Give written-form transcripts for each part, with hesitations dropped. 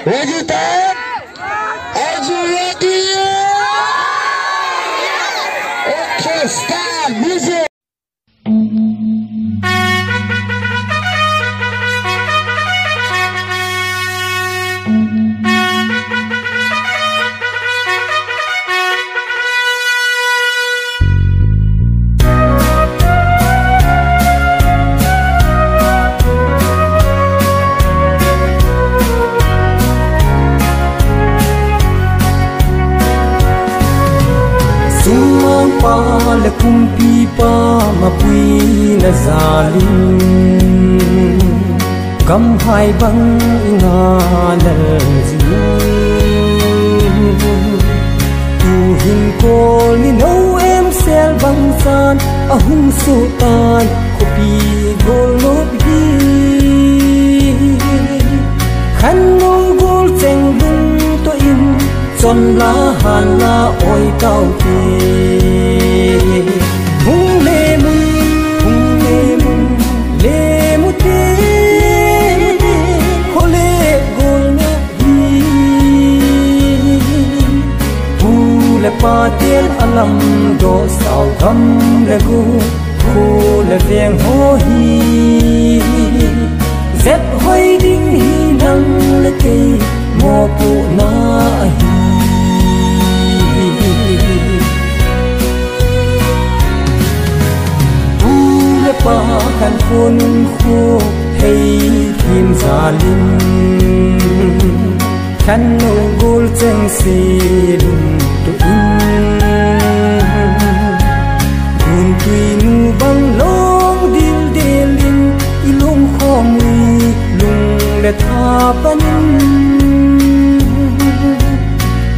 Ready, Dad? Are you ready? Okay, start music. Pa le kumpi pa mapui na zalim kam hai bang nga lalzi tu hin ko ni no em sel bang san ahum sultan kopi gol no bi khan no gol cheng lung to in chon la han la oi tau ti Patil alam do sao gam le gu khu le vieng ho hi zet hoi Salin khăn nô gol cheng si lung tu in tui nu bang long dil delin ilung khomui lung le tha panin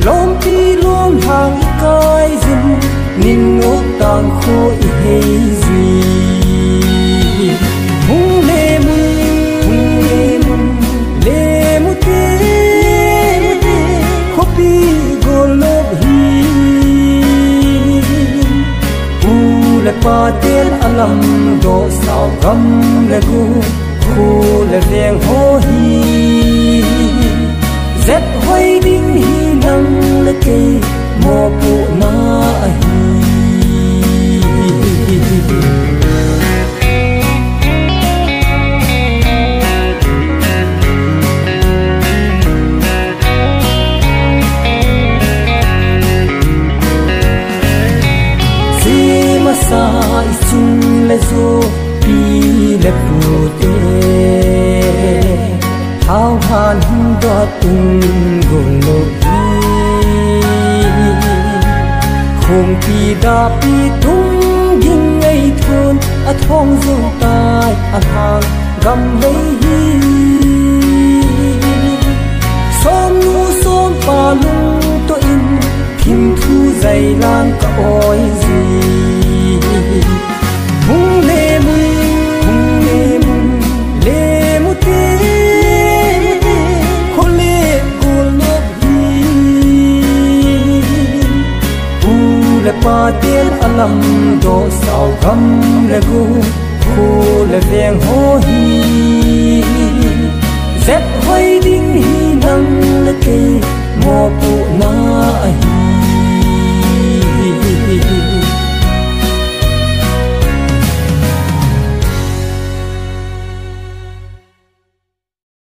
lom ti lom hang kai zin nin ngok tang kho I hei zi hung le mun le mu te khopi golop hi u le patel alam do sao gam le gu khu le veng ho hi zet hoi ding hi nang le ke mo pu na hi sa chung le zo pi le pu te thao han do tung gol lo pi khong pi da pi tung ging ngei thun a thong zo tai a hang gam lei hi som nu som pa lung to in kim thu zai lang ka oi zi hung le mun le mu te khole kul no hi u le patel alam do sao gam le gu khu le veng ho hi